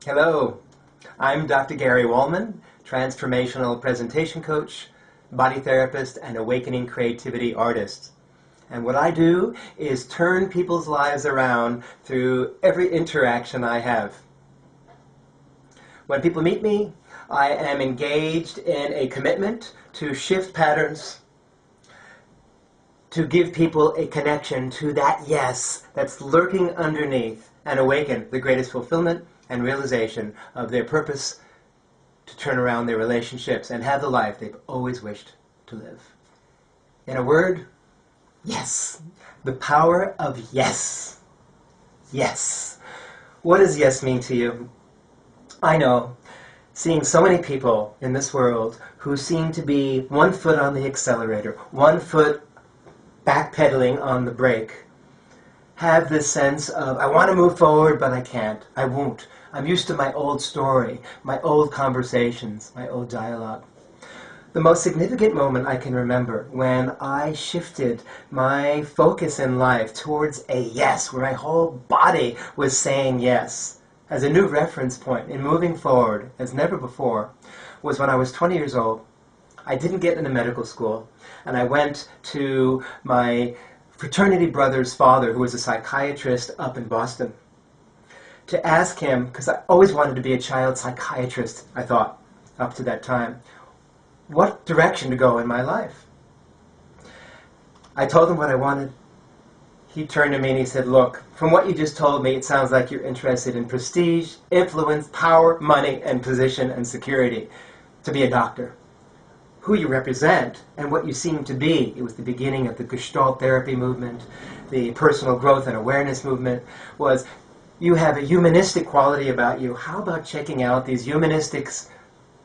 Hello, I'm Dr. Gary Wallman, transformational presentation coach, body therapist, and awakening creativity artist. And what I do is turn people's lives around through every interaction I have. When people meet me, I am engaged in a commitment to shift patterns, to give people a connection to that yes that's lurking underneath and awaken the greatest fulfillment and realization of their purpose to turn around their relationships and have the life they've always wished to live. In a word, yes. The power of yes. Yes. What does yes mean to you? I know, seeing so many people in this world who seem to be 1 foot on the accelerator, 1 foot backpedaling on the brake, have this sense of, I want to move forward, but I can't. I won't. I'm used to my old story, my old conversations, my old dialogue. The most significant moment I can remember when I shifted my focus in life towards a yes, where my whole body was saying yes, as a new reference point in moving forward as never before, was when I was 20 years old. I didn't get into medical school, and I went to my fraternity brother's father, who was a psychiatrist up in Boston, to ask him, because I always wanted to be a child psychiatrist, I thought, up to that time, what direction to go in my life. I told him what I wanted. He turned to me and he said, look, from what you just told me, it sounds like you're interested in prestige, influence, power, money, and position and security to be a doctor. Who you represent and what you seem to be. It was the beginning of the Gestalt therapy movement, the personal growth and awareness movement, was you have a humanistic quality about you. How about checking out these humanistic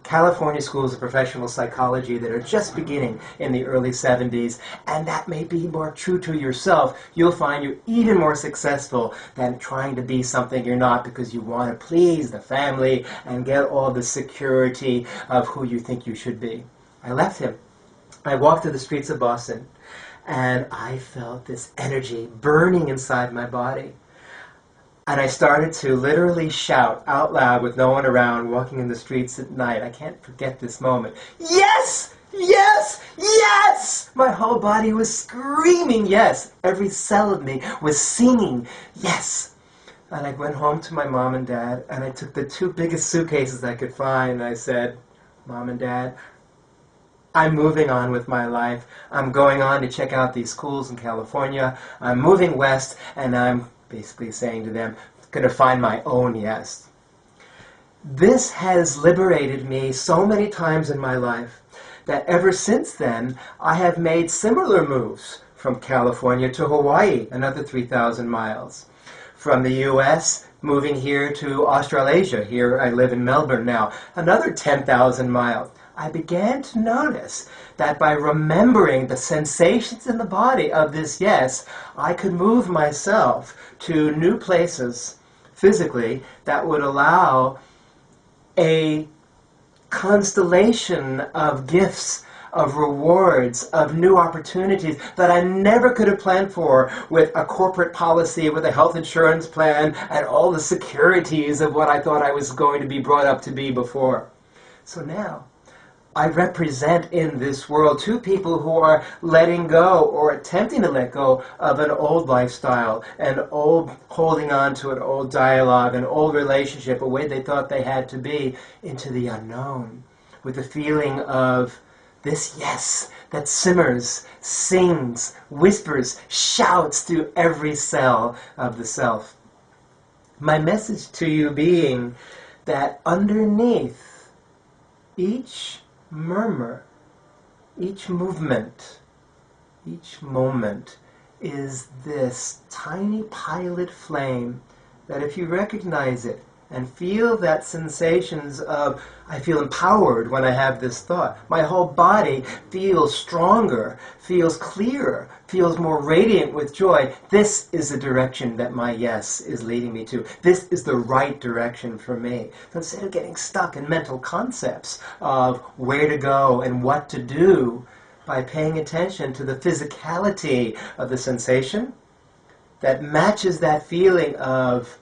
California schools of professional psychology that are just beginning in the early 70s, and that may be more true to yourself. You'll find you're even more successful than trying to be something you're not because you want to please the family and get all the security of who you think you should be. I left him. I walked through the streets of Boston, and I felt this energy burning inside my body. And I started to literally shout out loud with no one around, walking in the streets at night. I can't forget this moment. Yes! Yes! Yes! My whole body was screaming yes. Every cell of me was singing yes. And I went home to my mom and dad, and I took the 2 biggest suitcases I could find, and I said, Mom and Dad, I'm moving on with my life. I'm going on to check out these schools in California. I'm moving west, and I'm basically saying to them, going to find my own yes. This has liberated me so many times in my life that ever since then, I have made similar moves from California to Hawaii, another 3,000 miles. From the U.S., moving here to Australasia. Here I live in Melbourne now, another 10,000 miles. I began to notice that by remembering the sensations in the body of this yes, I could move myself to new places physically that would allow a constellation of gifts, of rewards, of new opportunities that I never could have planned for with a corporate policy, with a health insurance plan, and all the securities of what I thought I was going to be brought up to be before. So now, I represent in this world 2 people who are letting go or attempting to let go of an old lifestyle, an old holding on to an old dialogue, an old relationship, a way they thought they had to be, into the unknown, with the feeling of this yes that simmers, sings, whispers, shouts through every cell of the self. My message to you being that underneath each murmur, each movement, each moment is this tiny pilot flame that if you recognize it and feel that sensations of, I feel empowered when I have this thought. My whole body feels stronger, feels clearer, feels more radiant with joy. This is the direction that my yes is leading me to. This is the right direction for me. So instead of getting stuck in mental concepts of where to go and what to do, by paying attention to the physicality of the sensation that matches that feeling of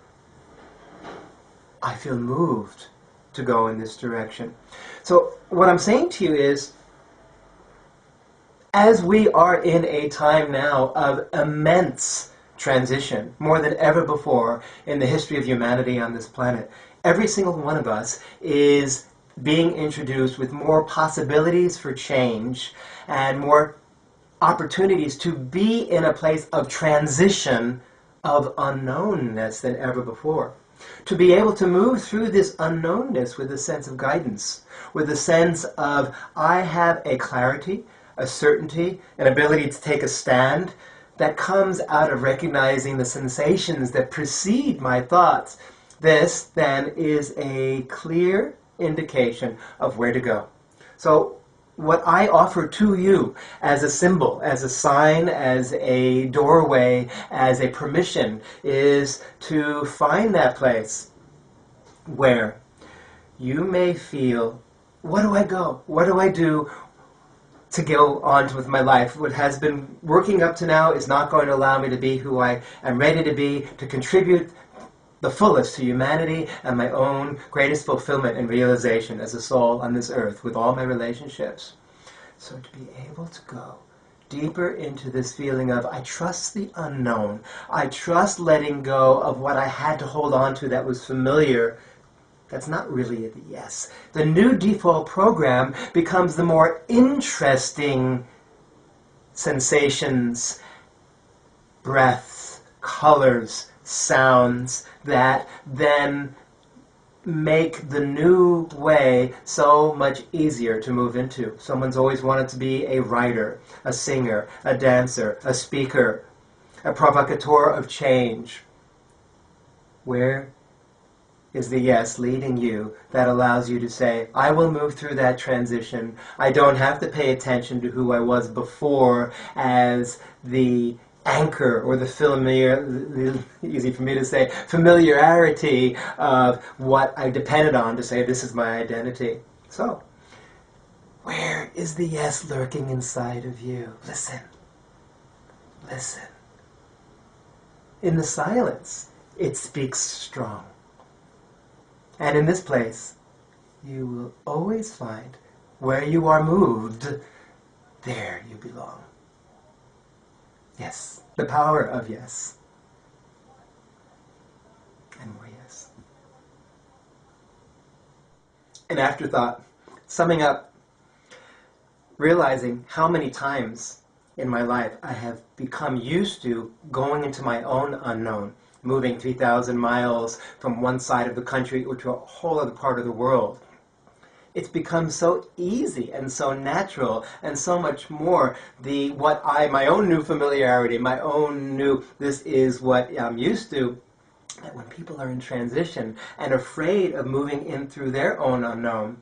I feel moved to go in this direction. So what I'm saying to you is, as we are in a time now of immense transition, more than ever before in the history of humanity on this planet, every single one of us is being introduced with more possibilities for change and more opportunities to be in a place of transition, of unknownness than ever before. To be able to move through this unknownness with a sense of guidance, with a sense of, I have a clarity, a certainty, an ability to take a stand that comes out of recognizing the sensations that precede my thoughts. This, then, is a clear indication of where to go. So, what I offer to you as a symbol, as a sign, as a doorway, as a permission, is to find that place where you may feel, where do I go? What do I do to go on with my life? What has been working up to now is not going to allow me to be who I am ready to be, to contribute the fullest to humanity and my own greatest fulfillment and realization as a soul on this earth with all my relationships. So to be able to go deeper into this feeling of, I trust the unknown. I trust letting go of what I had to hold on to that was familiar. That's not really the yes. The new default program becomes the more interesting sensations, breaths, colors, sounds that then make the new way so much easier to move into. Someone's always wanted to be a writer, a singer, a dancer, a speaker, a provocateur of change. Where is the yes leading you that allows you to say, I will move through that transition. I don't have to pay attention to who I was before as the anchor or the familiar, easy for me to say, familiarity of what I depended on to say this is my identity. So, where is the yes lurking inside of you? Listen. Listen. In the silence, it speaks strong. And in this place, you will always find where you are moved, there you belong. Yes, the power of yes. And more yes. An afterthought, summing up, realizing how many times in my life I have become used to going into my own unknown, moving 3,000 miles from one side of the country or to a whole other part of the world. It's become so easy and so natural and so much more my own new familiarity, my own new, this is what I'm used to, that when people are in transition and afraid of moving in through their own unknown,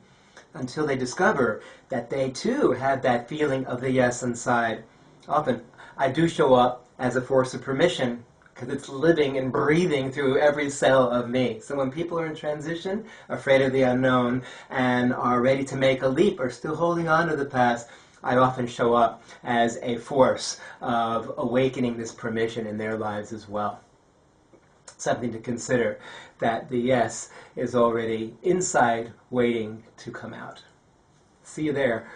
until they discover that they too have that feeling of the yes inside. Often, I do show up as a force of permission, because it's living and breathing through every cell of me. So when people are in transition, afraid of the unknown, and are ready to make a leap, or still holding on to the past, I often show up as a force of awakening this permission in their lives as well. Something to consider, that the yes is already inside, waiting to come out. See you there.